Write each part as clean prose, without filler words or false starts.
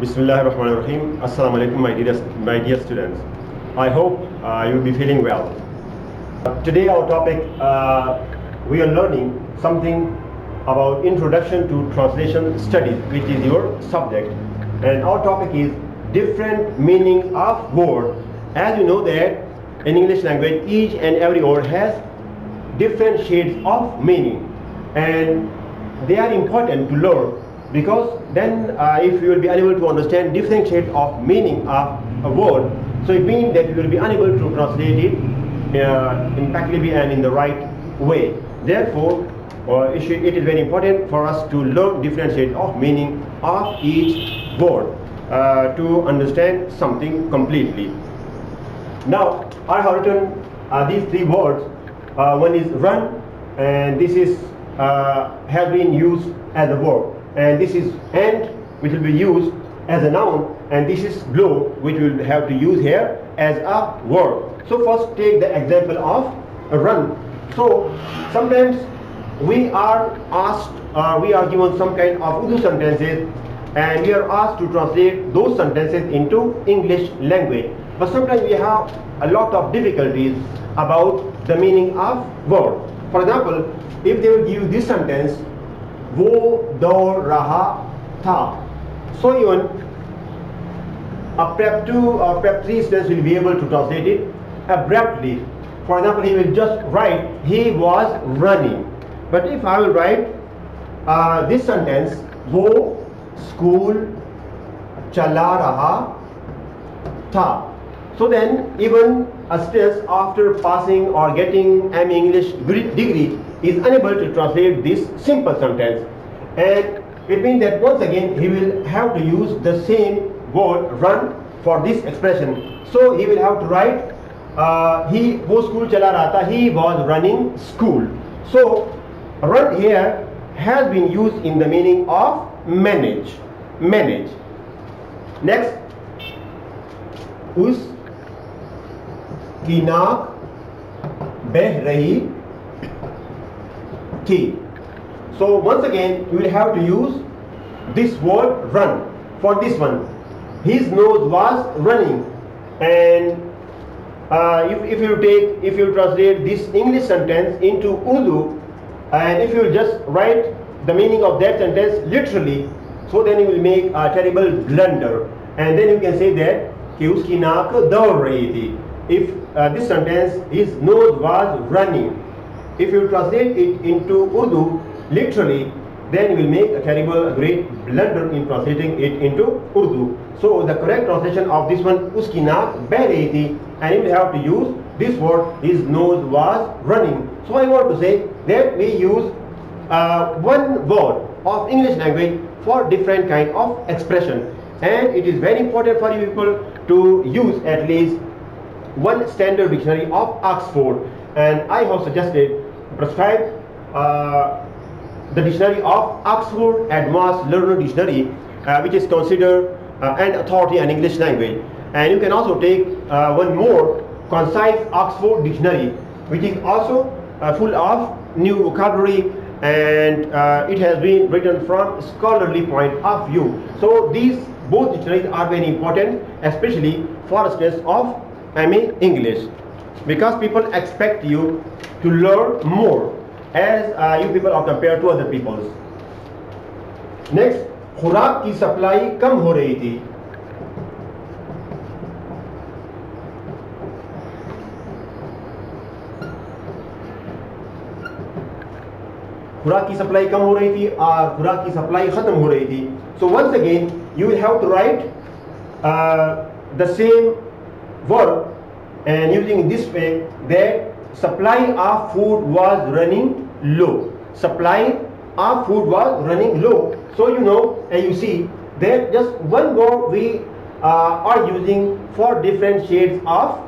Bismillahirrahmanirrahim. Assalamu alaikum, my dear students. I hope you will be feeling well. Today our topic, we are learning something about Introduction to Translation Studies, which is your subject. And our topic is different meaning of word. As you know that in English language, each and every word has different shades of meaning. And they are important to learn, because then if you will be unable to understand different shades of meaning of a word, so it means that you will be unable to translate it impeccably and in the right way. Therefore, it is very important for us to learn different shades of meaning of each word to understand something completely. Now, I have written these three words. One is run, and this is has been used as a verb, and this is and, which will be used as a noun, and this is blow, which we will have to use here as a verb. So first take the example of a run. So sometimes we are asked, we are given some kind of Urdu sentences, and we are asked to translate those sentences into English language. But sometimes we have a lot of difficulties about the meaning of word. For example, if they will give you this sentence, वो दौड़ रहा था, so even a prep 2 or prep 3 students will be able to translate it abruptly. For example, he will just write he was running. But if I will write this sentence, वो school चला रहा था, so then even a student after passing or getting MA English degree is unable to translate this simple sentence, and it means that once again he will have to use the same word run for this expression. So he will have to write he वो school चला रहा था, he was running school. So run here has been used in the meaning of manage. Next, उस की नाक बह रही थी. So once again you will have to use this word run for this one. His nose was running, and if you translate this English sentence into Urdu, and if you just write the meaning of that sentence literally, so then you will make a terrible blunder, and then you can say that कि उसकी नाक दौड़ रही थी. If this sentence, his nose was running, if you translate it into Urdu literally, then you will make a great blunder in translating it into Urdu. So the correct translation of this one, उसकी नाक बह रही थी, and you will have to use this word, his nose was running. So I want to say that we use one word of English language for different kind of expression, and it is very important for you people to use at least one standard dictionary of Oxford, and I have suggested prescribed the dictionary of Oxford Advanced Learner Dictionary, which is considered an authority in English language. And you can also take one more concise Oxford Dictionary, which is also full of new vocabulary, and it has been written from scholarly point of view. So these both dictionaries are very important, especially for students of MA English, because people expect you to learn more as you people are compared to other people. Next, खुराक की supply कम हो रही थी. खुराक की supply कम हो रही थी और खुराक की सप्लाई खत्म हो रही थी. So once again you will have to write the same verb, and using this way that supply of food was running low. Supply of food was running low. So you know, and you see that just one word we are using for different shades of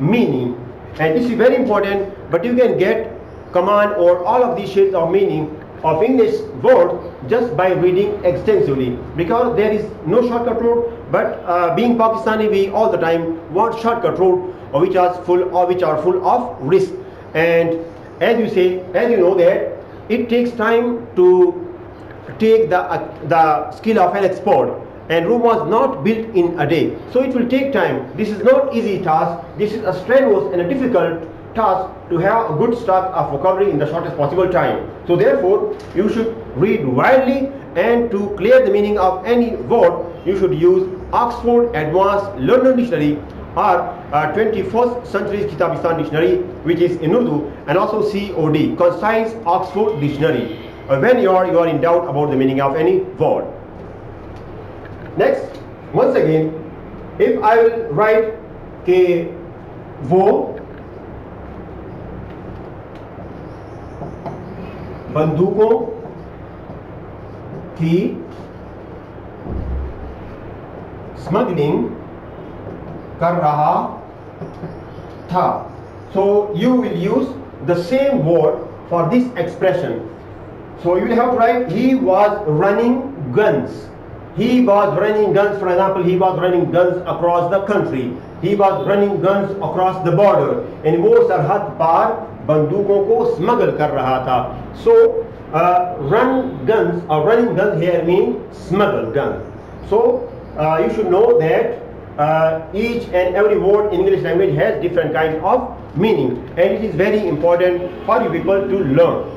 meaning, and this is very important. But you can get command or all of these shades of meaning of English words just by reading extensively, because there is no shortcut route. But being Pakistani, we all the time want shortcut route, which are full of risk. And as you know that it takes time to take the skill of an expert, and Rome was not built in a day. So it will take time. This is not easy task. This is a strenuous and a difficult task to have a good stock of vocabulary in the shortest possible time. So therefore, you should read widely, and to clear the meaning of any word, you should use Oxford Advanced Learner Dictionary or 21st Century Kitabistan Dictionary, which is in Urdu, and also COD, Concise Oxford Dictionary, when you are in doubt about the meaning of any word. Next, once again, if I will write ke wo बंदूकों की smuggling कर रहा था. So you will use the same word for this expression. So you will have to write he was running guns. He was running guns. For example, he was running guns across the country. He was running guns across the border. And वो सरहद पार बंदूकों को smuggle कर रहा था. So run guns or running guns here mean smuggle guns. So you should know that each and every word in English language has different kinds of meaning, and it is very important for you people to learn.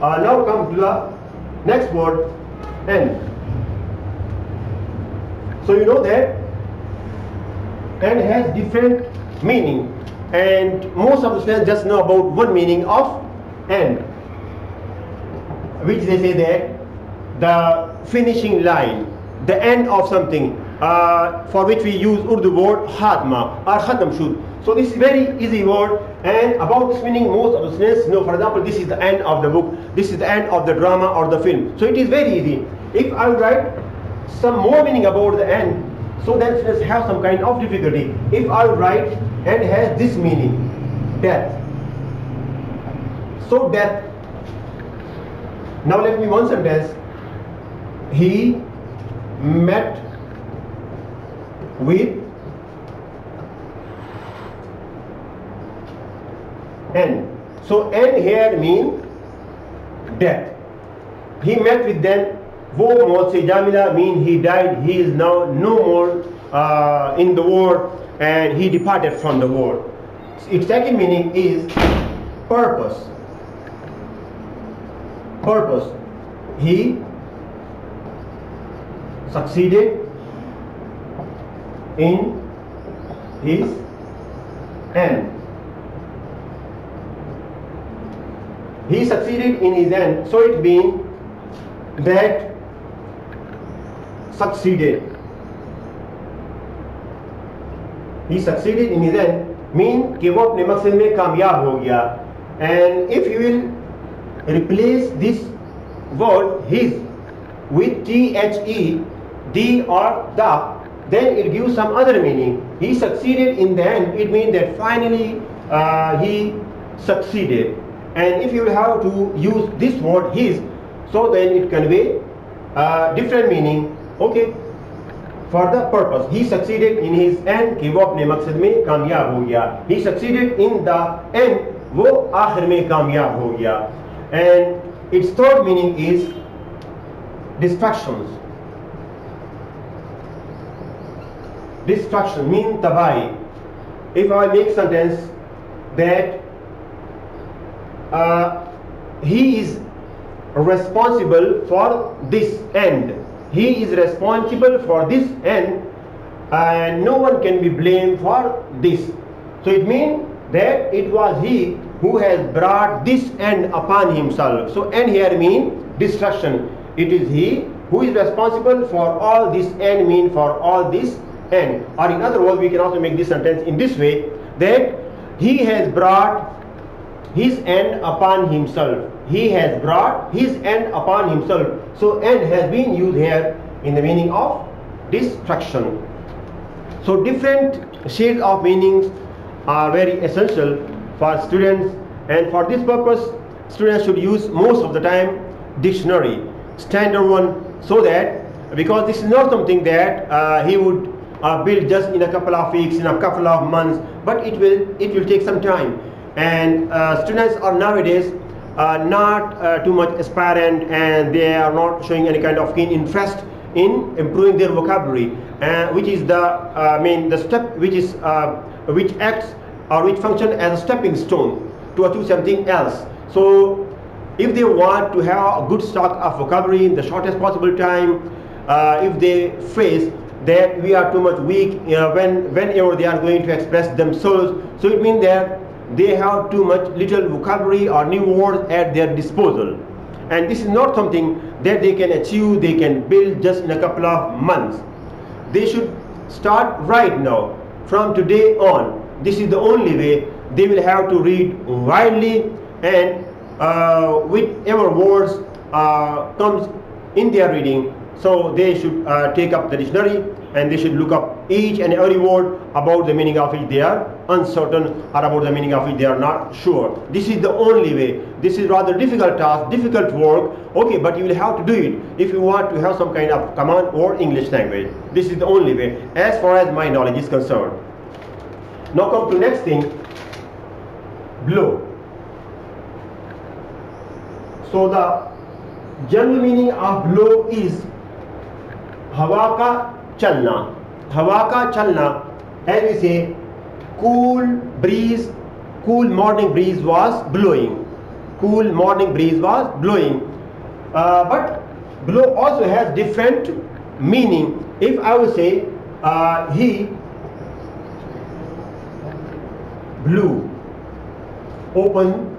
Now come to the next word, and. So you know that and has different meaning, and most of the students just know about one meaning of and, which they say that the finishing line, the end of something, for which we use Urdu word Hatma or Khatam Shud. So this is very easy word, and about this meaning most of the students know. For example, this is the end of the book, this is the end of the drama or the film. So it is very easy. If I write some more meaning about the end, so then students have some kind of difficulty. If I write and has this meaning, death. So death. Now let me one sentence. He met with N. So N here means death. He met with them. वो मौत से जामिला mean he died. He is now no more in the world, and he departed from the world. Its second meaning is purpose. Purpose. He succeeded in his end. He succeeded in his end. So it means that succeeded. He succeeded in his end mean कि वो अपने मकसद में कामयाब हो गया. And if you will replace this word his with the, the or the, then it gives some other meaning. He succeeded in the end. It means that finally he succeeded. And if you will have to use this word his, so then it convey different meaning. Okay, for the purpose. He succeeded in his end कि वो अपने मकसद में कामयाब हो गया. He succeeded in the end, वो आखिर में कामयाब हो गया. And its third meaning is distractions. Distraction mean tabai. If I make sentence that he is responsible for this end. He is responsible for this end, and no one can be blamed for this. So it means that it was he who has brought this end upon himself. So end here means destruction. It is he who is responsible for all this end, mean for all this end. Or in other words, we can also make this sentence in this way, that he has brought his end upon himself. He has brought his end upon himself. So end has been used here in the meaning of destruction. So different shades of meanings are very essential for students, and for this purpose students should use most of the time dictionary, standard one, so that, because this is not something that he would build just in a couple of weeks, in a couple of months, but it will take some time. And students are nowadays not too much aspirant, and they are not showing any kind of keen interest in improving their vocabulary, which is the step which acts or which function as a stepping stone to achieve something else. So if they want to have a good stock of vocabulary in the shortest possible time, if they face that we are too much weak whenever they are going to express themselves, so it means that they have too much little vocabulary or new words at their disposal, and this is not something that they can achieve, they can build just in a couple of months. They should start right now, from today on. This is the only way. They will have to read widely, and whichever words comes in their reading, so they should take up the dictionary, and they should look up each and every word about the meaning of which they are uncertain, or about the meaning of which they are not sure. This is the only way. This is rather difficult task, difficult work, okay, but you will have to do it if you want to have some kind of command or English language. This is the only way as far as my knowledge is concerned. Now come to next thing, blow. So the general meaning of blow is हवा का चलना. हवा का चलना, as we say, cool breeze, cool morning breeze was blowing. Cool morning breeze was blowing. But blow also has different meaning. If I will say he blew, open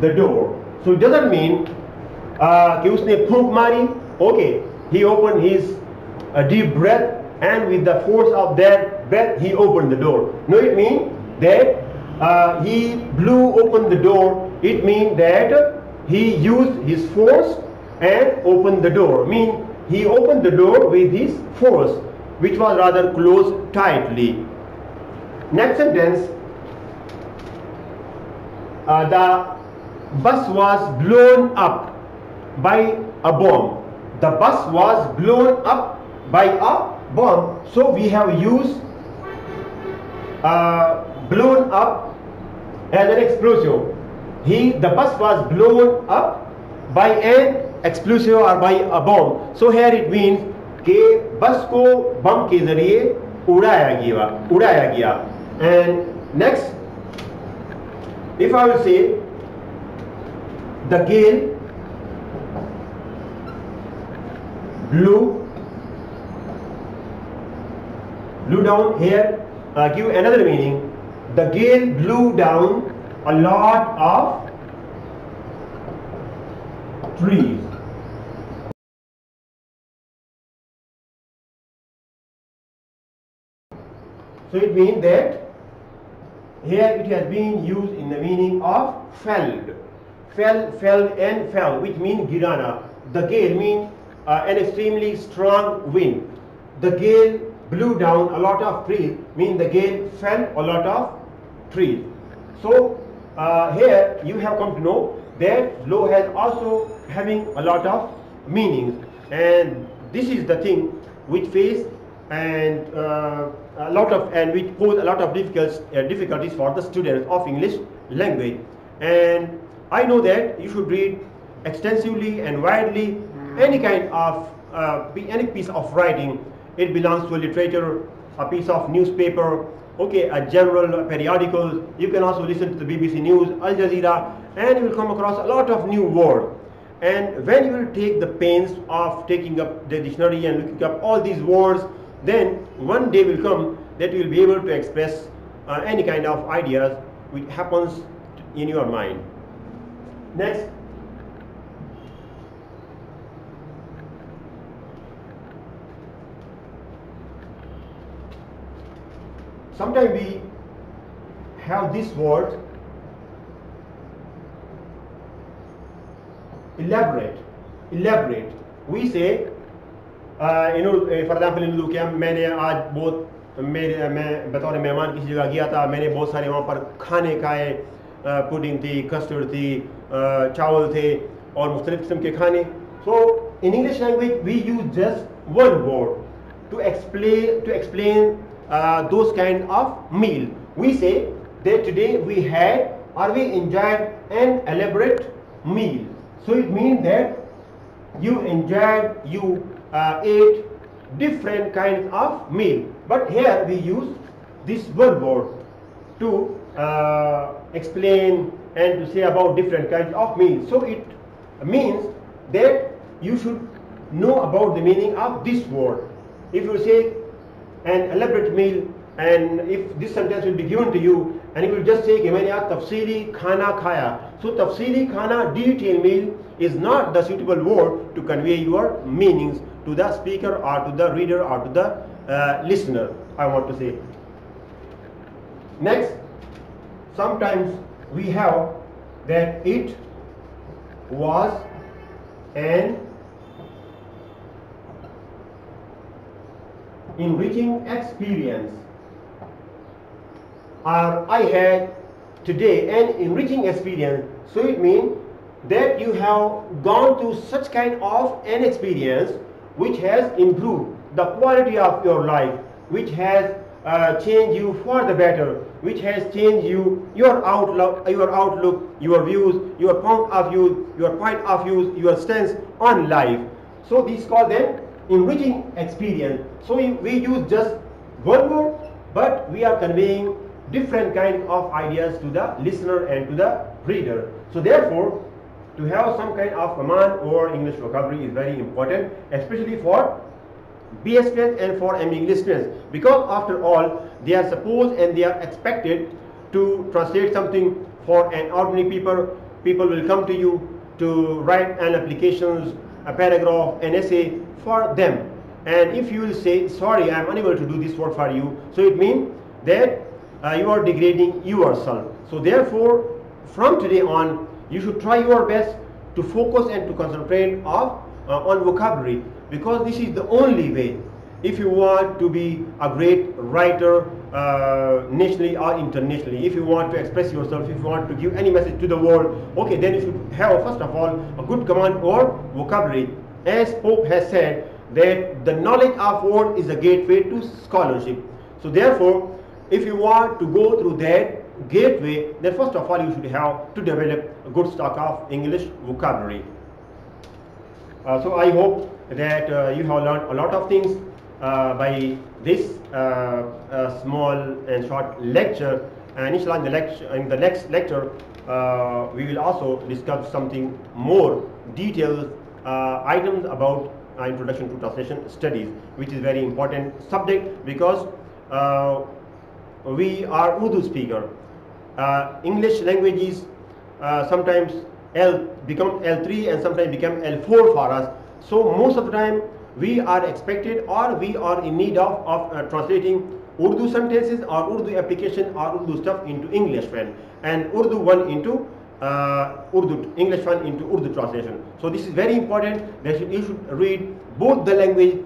the door, so it doesn't mean कि उसने फूंक मारी. Okay, he opened his deep breath, and with the force of that breath he opened the door. No, it means that he blew open the door. It means that he used his force and opened the door. Mean he opened the door with his force, which was rather closed tightly. Next sentence, the bus was blown up by a bomb. The bus was blown up by a bomb. So we have used blown up as an explosive. The bus was blown up by an explosive or by a bomb. So here it means कि बस को बम के जरिए उड़ाया गया. And next, if I will say the gale blew down, here give another meaning. The gale blew down a lot of trees. So it means that here it has been used in the meaning of felled, and fell, which means girana. The gale means an extremely strong wind. The gale blew down a lot of trees, means the gale fell a lot of trees. So here you have come to know that blow has also having a lot of meanings, and this is the thing which face and which pose a lot of difficulties for the students of English language. And I know that you should read extensively and widely any kind of any piece of writing. It belongs to a literature, a piece of newspaper, okay, a general periodical. You can also listen to the BBC News, Al Jazeera, and you will come across a lot of new words. And when you will take the pains of taking up the dictionary and looking up all these words, then one day will come that you will be able to express any kind of ideas which happens in your mind. Next, sometimes we have this word elaborate. We say for example in Urdu, मैंने आज बहुत मैं बतौर मेहमान किसी जगह गया था, मैंने बहुत सारे वहाँ पर खाने खाए, पुडिंग थी, कस्टर्ड थी, चावल थे और मुख्तलिफ किस्म के खाने. So in English language we use just one word to explain those kind of meal. We say that today we had or we enjoyed an elaborate meal. So it means that you enjoyed, you ate different kinds of meal. But here we use this one word to explain and to say about different kinds of meals. So it means that you should know about the meaning of this word. If you say an elaborate meal, and if this sentence will be given to you and you will just say कि मैंने आज तफसीली खाना खाया, so तफसीली खाना, detailed meal, is not the suitable word to convey your meanings to the speaker or to the reader or to the listener, I want to say. Next, sometimes we have that it was an enriching experience, or I had today an enriching experience. So it means that you have gone through such kind of an experience which has improved the quality of your life, which has changed you for the better, which has changed you, your outlook, your views, your point of view, your stance on life. So this is called an enriching experience. So we use just one word, but we are conveying different kind of ideas to the listener and to the reader. So therefore, to have some kind of command over English vocabulary is very important, especially for BS students and for ME English students, because after all they are supposed and they are expected to translate something for an ordinary people. People will come to you to write an applications, a paragraph, an essay for them, and if you will say sorry, I am unable to do this work for you, so it means that you are degrading yourself. So therefore, from today on, you should try your best to focus and to concentrate on vocabulary, because this is the only way. If you want to be a great writer nationally or internationally, if you want to express yourself, if you want to give any message to the world, okay, then you should have first of all a good command or vocabulary. As Pope has said that the knowledge of word is a gateway to scholarship. So therefore, if you want to go through that gateway, then first of all you should have to develop a good stock of English vocabulary. So I hope that you have learned a lot of things by this small and short lecture, and inshallah in the next lecture we will also discuss something more detailed items about introduction to translation studies, which is very important subject, because we are Urdu speaker. English languages sometimes become L3 and sometimes become L4 for us. So most of the time we are expected or we are in need of translating Urdu sentences or Urdu application or Urdu stuff into English one, and Urdu one into English one into Urdu translation. So this is very important that you should read both the language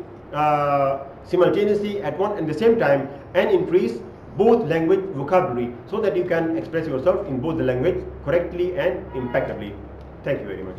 simultaneously at one and the same time, and increase both language vocabulary so that you can express yourself in both the language correctly and impeccably. Thank you very much.